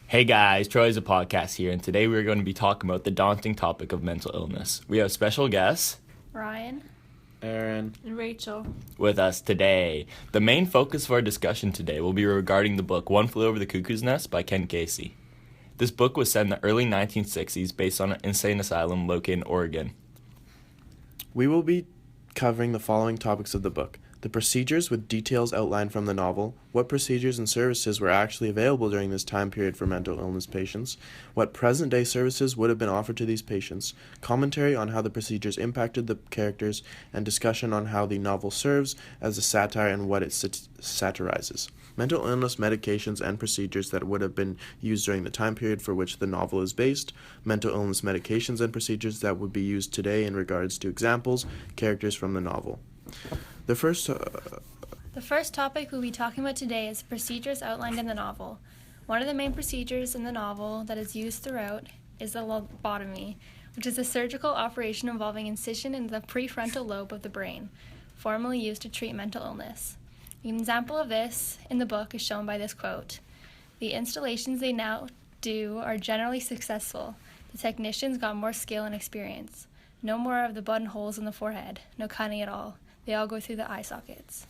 Hey guys, Troy's a podcast here, and today we're going to be talking about the daunting topic of mental illness. We have special guests, Ryan, Aaron, and Rachel. with us today. The main focus of our discussion today will be regarding the book One Flew Over the Cuckoo's Nest by Ken Casey. This book was set in the early 1960s based on an insane asylum located in Oregon. we will be covering the following topics of the book. The procedures with details outlined from the novel, what procedures and services were actually available during this time period for mental illness patients, what present-day services would have been offered to these patients, commentary on how the procedures impacted the characters, and discussion on how the novel serves as a satire and what it satirizes. Mental illness medications and procedures that would have been used during the time period for which the novel is based, mental illness medications and procedures that would be used today in regards to examples, characters from the novel. The first topic we'll be talking about today is the procedures outlined in the novel. One of the main procedures in the novel that is used throughout is the lobotomy, which is a surgical operation involving incision in the prefrontal lobe of the brain, formerly used to treat mental illness. An example of this in the book is shown by this quote: "The installations they now do are generally successful. The technicians got more skill and experience. No more of the buttonholes in the forehead, no cutting at all. They all go through the eye sockets."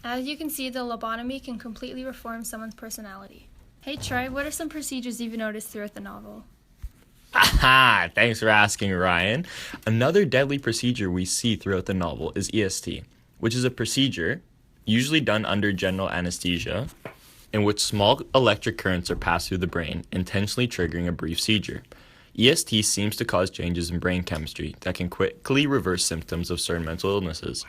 As you can see, the lobotomy can completely reform someone's personality. Hey Troy, what are some procedures you've noticed throughout the novel? Aha! Thanks for asking, Ryan. Another deadly procedure we see throughout the novel is EST, which is a procedure usually done under general anesthesia, in which small electric currents are passed through the brain, intentionally triggering a brief seizure. EST seems to cause changes in brain chemistry that can quickly reverse symptoms of certain mental illnesses.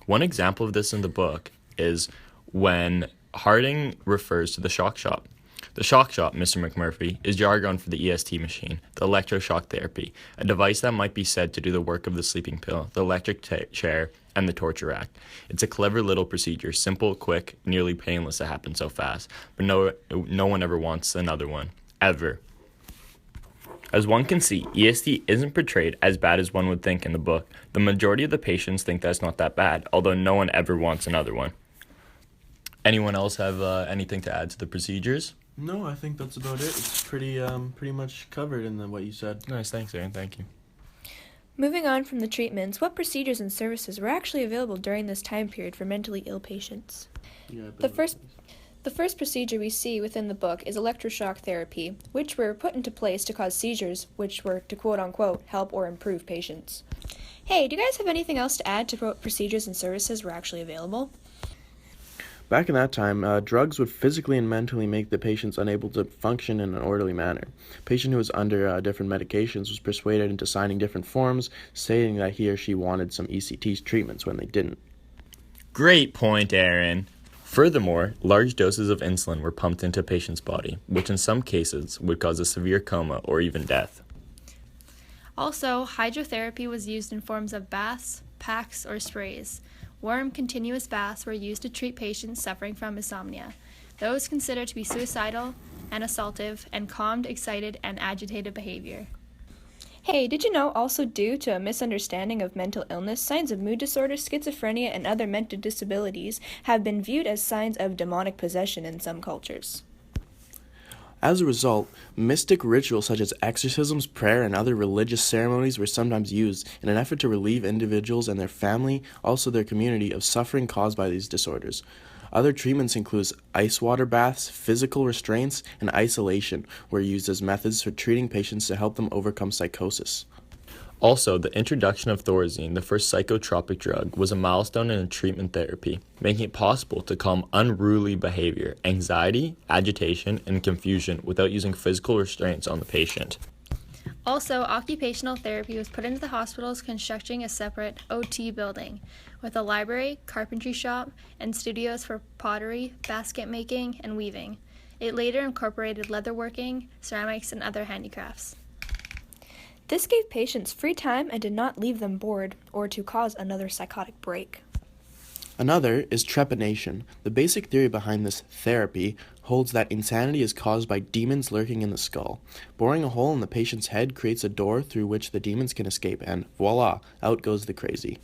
One example of this in the book is when Harding refers to the shock shop. The shock shop, Mr. McMurphy, is jargon for the EST machine, the electroshock therapy, a device that might be said to do the work of the sleeping pill, the electric chair, and the torture rack. It's a clever little procedure, simple, quick, nearly painless to happen so fast, but no one ever wants another one, ever. As one can see, EST isn't portrayed as bad as one would think in the book. The majority of the patients think that's not that bad, although no one ever wants another one. Anyone else have anything to add to the procedures? No, I think that's about it. It's pretty much covered in what you said. Nice, thanks, Aaron. Thank you. Moving on from the treatments, what procedures and services were actually available during this time period for mentally ill patients? The first procedure we see within the book is electroshock therapy, which were put into place to cause seizures, which were to quote-unquote help or improve patients. Hey, do you guys have anything else to add to what procedures and services were actually available? Back in that time, drugs would physically and mentally make the patients unable to function in an orderly manner. A patient who was under different medications was persuaded into signing different forms, stating that he or she wanted some ECT treatments when they didn't. Great point, Aaron. Furthermore, large doses of insulin were pumped into a patient's body, which in some cases would cause a severe coma or even death. Also, hydrotherapy was used in forms of baths, packs, or sprays. Warm, continuous baths were used to treat patients suffering from insomnia, those considered to be suicidal and assaultive, and calmed, excited, and agitated behavior. Hey, did you know also due to a misunderstanding of mental illness, signs of mood disorder, schizophrenia, and other mental disabilities have been viewed as signs of demonic possession in some cultures? As a result, mystic rituals such as exorcisms, prayer, and other religious ceremonies were sometimes used in an effort to relieve individuals and their family, also their community, of suffering caused by these disorders. Other treatments include ice water baths, physical restraints, and isolation were used as methods for treating patients to help them overcome psychosis. Also, the introduction of Thorazine, the first psychotropic drug, was a milestone in treatment therapy, making it possible to calm unruly behavior, anxiety, agitation, and confusion without using physical restraints on the patient. Also, occupational therapy was put into the hospitals, constructing a separate OT building, with a library, carpentry shop, and studios for pottery, basket making, and weaving. It later incorporated leatherworking, ceramics, and other handicrafts. This gave patients free time and did not leave them bored or to cause another psychotic break. Another is trepanation. The basic theory behind this therapy holds that insanity is caused by demons lurking in the skull. Boring a hole in the patient's head creates a door through which the demons can escape, and voila, out goes the crazy.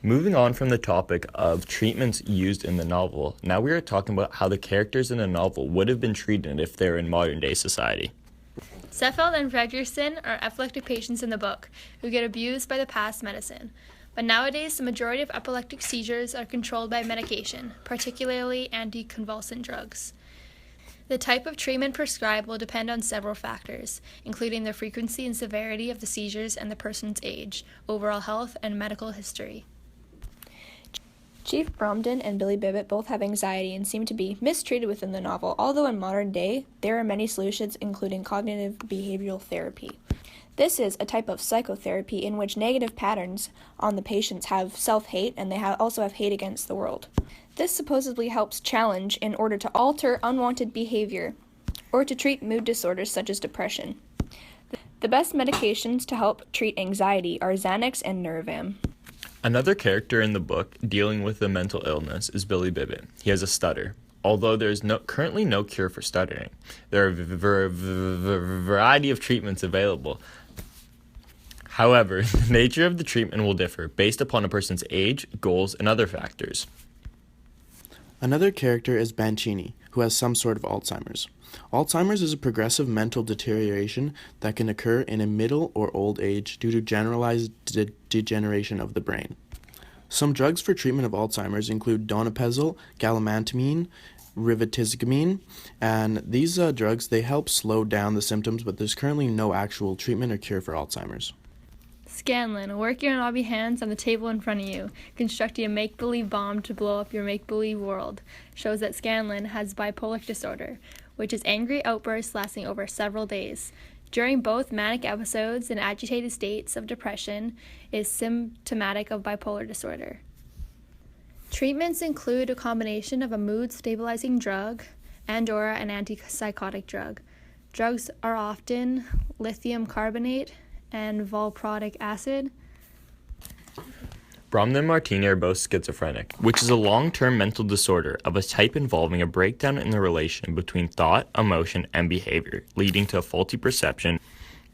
Moving on from the topic of treatments used in the novel, now we are talking about how the characters in the novel would have been treated if they were in modern-day society. Seffeld and Fredrickson are epileptic patients in the book who get abused by the past medicine. But nowadays, the majority of epileptic seizures are controlled by medication, particularly anticonvulsant drugs. The type of treatment prescribed will depend on several factors, including the frequency and severity of the seizures and the person's age, overall health, and medical history. Chief Bromden and Billy Bibbit both have anxiety and seem to be mistreated within the novel, although in modern day, there are many solutions including cognitive behavioral therapy. This is a type of psychotherapy in which negative patterns on the patients have self-hate and they also have hate against the world. This supposedly helps challenge in order to alter unwanted behavior or to treat mood disorders such as depression. The best medications to help treat anxiety are Xanax and Nervam. Another character in the book dealing with a mental illness is Billy Bibbit. He has a stutter. Although there is currently no cure for stuttering, there are a variety of treatments available. However, the nature of the treatment will differ based upon a person's age, goals, and other factors. Another character is Bancini, who has some sort of Alzheimer's. Alzheimer's is a progressive mental deterioration that can occur in a middle or old age due to generalized degeneration of the brain. Some drugs for treatment of Alzheimer's include donepezil, galantamine, rivastigmine, and these drugs, they help slow down the symptoms, but there's currently no actual treatment or cure for Alzheimer's. Scanlon, work your knobby hands on the table in front of you, constructing a make-believe bomb to blow up your make-believe world, shows that Scanlon has bipolar disorder, which is angry outbursts lasting over several days. During both manic episodes and agitated states of depression is symptomatic of bipolar disorder. Treatments include a combination of a mood-stabilizing drug and/or an antipsychotic drug. Drugs are often lithium carbonate and valproic acid. Bromden and Martini are both schizophrenic, which is a long-term mental disorder of a type involving a breakdown in the relation between thought, emotion, and behavior, leading to a faulty perception,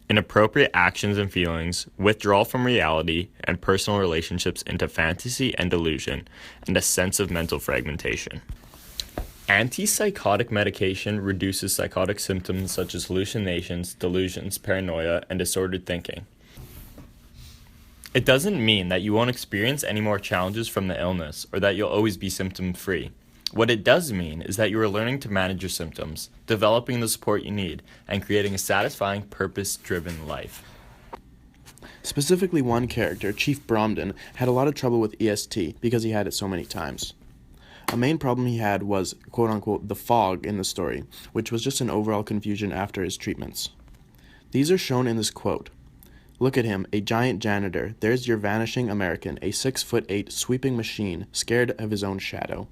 inappropriate actions and feelings, withdrawal from reality, and personal relationships into fantasy and delusion, and a sense of mental fragmentation. Antipsychotic medication reduces psychotic symptoms such as hallucinations, delusions, paranoia, and disordered thinking. It doesn't mean that you won't experience any more challenges from the illness or that you'll always be symptom-free. What it does mean is that you are learning to manage your symptoms, developing the support you need, and creating a satisfying, purpose-driven life. Specifically, one character, Chief Bromden, had a lot of trouble with EST because he had it so many times. A main problem he had was, quote-unquote, the fog in the story, which was just an overall confusion after his treatments. These are shown in this quote. Look at him, a giant janitor. There's your vanishing American, a 6'8" sweeping machine, scared of his own shadow.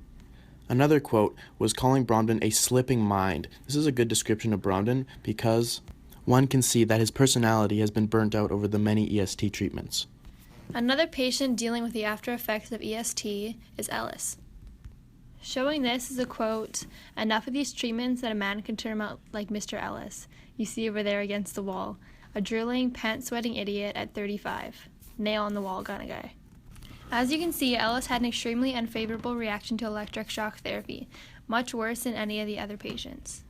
Another quote was calling Bromden a slipping mind. This is a good description of Bromden because one can see that his personality has been burnt out over the many EST treatments. Another patient dealing with the after effects of EST is Ellis. Showing this is a quote, "Enough of these treatments that a man can turn out like Mr. Ellis. You see over there against the wall. A drooling, pants-sweating idiot at 35. Nail on the wall kind of guy." As you can see, Ellis had an extremely unfavorable reaction to electric shock therapy, much worse than any of the other patients.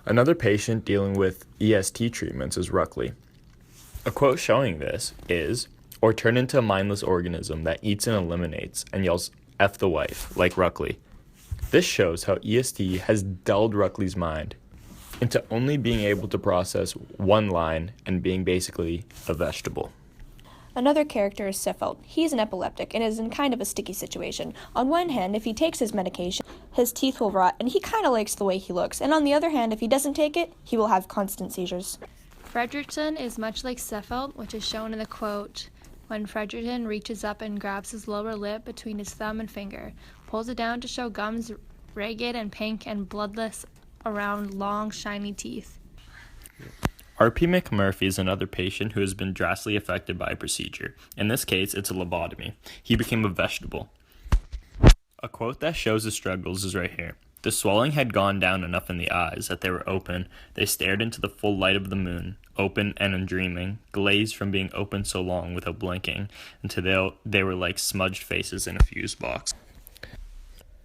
Another patient dealing with EST treatments is Ruckley. A quote showing this is, "Or turn into a mindless organism that eats and eliminates and yells, 'F the wife,' like Ruckley." This shows how EST has dulled Ruckley's mind into only being able to process one line and being basically a vegetable. Another character is Seffeld. He's an epileptic and is in kind of a sticky situation. On one hand, if he takes his medication, his teeth will rot and he kind of likes the way he looks. And on the other hand, if he doesn't take it, he will have constant seizures. Fredrickson is much like Seffeld, which is shown in the quote, "When Fredrickson reaches up and grabs his lower lip between his thumb and finger, pulls it down to show gums ragged and pink and bloodless around long, shiny teeth." R.P. McMurphy is another patient who has been drastically affected by a procedure. In this case, it's a lobotomy. He became a vegetable. A quote that shows his struggles is right here. The swelling had gone down enough in the eyes that they were open. They stared into the full light of the moon, open and undreaming, glazed from being open so long without blinking, until they were like smudged faces in a fuse box.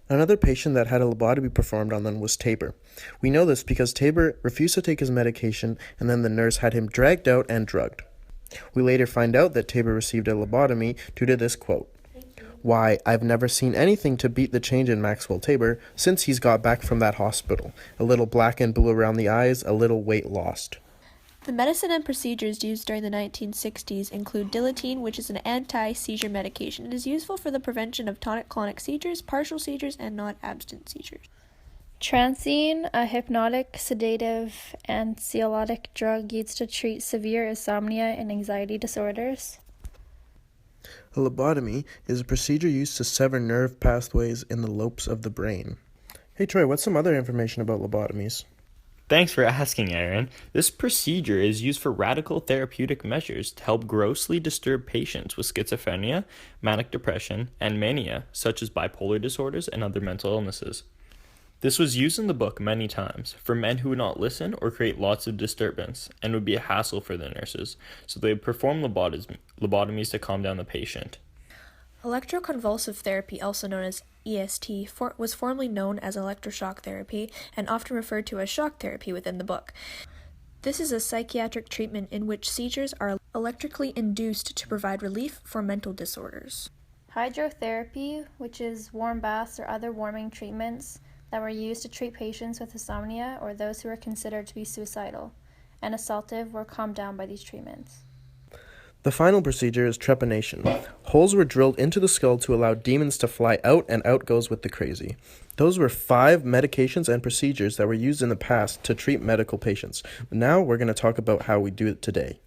Another patient that had a lobotomy performed on them was Tabor. We know this because Tabor refused to take his medication, and then the nurse had him dragged out and drugged. We later find out that Tabor received a lobotomy due to this quote. Why, I've never seen anything to beat the change in Maxwell Tabor since he's got back from that hospital. A little black and blue around the eyes, a little weight lost. The medicine and procedures used during the 1960s include Dilaudid, which is an anti-seizure medication. It is useful for the prevention of tonic-clonic seizures, partial seizures, and non-abstinent seizures. Transine, a hypnotic, sedative, anxiolytic drug used to treat severe insomnia and anxiety disorders. A lobotomy is a procedure used to sever nerve pathways in the lobes of the brain. Hey Troy, what's some other information about lobotomies? Thanks for asking, Aaron. This procedure is used for radical therapeutic measures to help grossly disturbed patients with schizophrenia, manic depression, and mania, such as bipolar disorders and other mental illnesses. This was used in the book many times for men who would not listen or create lots of disturbance and would be a hassle for the nurses, so they would perform lobotomies to calm down the patient. Electroconvulsive therapy, also known as EST, was formerly known as electroshock therapy and often referred to as shock therapy within the book. This is a psychiatric treatment in which seizures are electrically induced to provide relief for mental disorders. Hydrotherapy, which is warm baths or other warming treatments that were used to treat patients with insomnia or those who were considered to be suicidal and assaultive, were calmed down by these treatments. The final procedure is trepanation. Holes were drilled into the skull to allow demons to fly out, and out goes with the crazy. Those were 5 medications and procedures that were used in the past to treat medical patients. Now we're going to talk about how we do it today.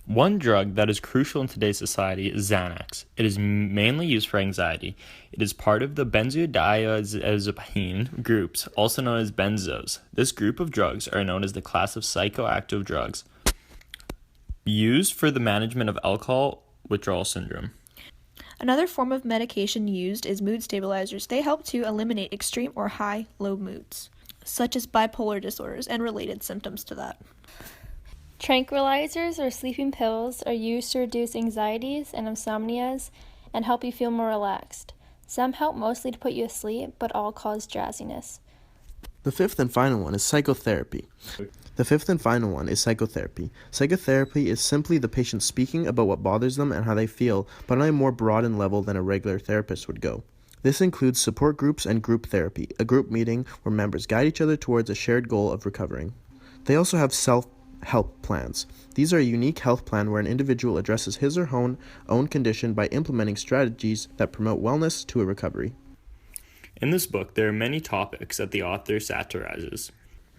One drug that is crucial in today's society is Xanax. It is mainly used for anxiety. It is part of the benzodiazepine groups, also known as benzos. This group of drugs are known as the class of psychoactive drugs used for the management of alcohol withdrawal syndrome. Another form of medication used is mood stabilizers. They help to eliminate extreme or high-low moods, such as bipolar disorders and related symptoms to that. Tranquilizers or sleeping pills are used to reduce anxieties and insomnias and help you feel more relaxed. Some help mostly to put you asleep, but all cause drowsiness. The fifth and final one is psychotherapy. Psychotherapy is simply the patient speaking about what bothers them and how they feel, but on a more broadened level than a regular therapist would go. This includes support groups and group therapy, a group meeting where members guide each other towards a shared goal of recovering. They also have self-help plans. These are a unique health plan where an individual addresses his or her own condition by implementing strategies that promote wellness to a recovery. In this book, there are many topics that the author satirizes.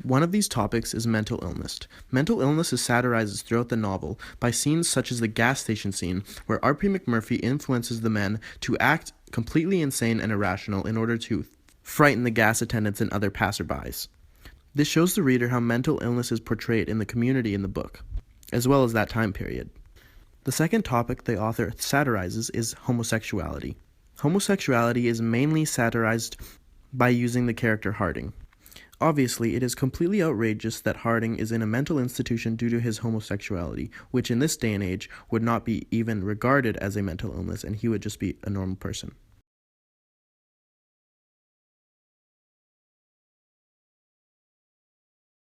One of these topics is mental illness. Mental illness is satirized throughout the novel by scenes such as the gas station scene, where R.P. McMurphy influences the men to act completely insane and irrational in order to frighten the gas attendants and other passerbys. This shows the reader how mental illness is portrayed in the community in the book, as well as that time period. The second topic the author satirizes is homosexuality. Homosexuality is mainly satirized by using the character Harding. Obviously, it is completely outrageous that Harding is in a mental institution due to his homosexuality, which in this day and age would not be even regarded as a mental illness, and he would just be a normal person.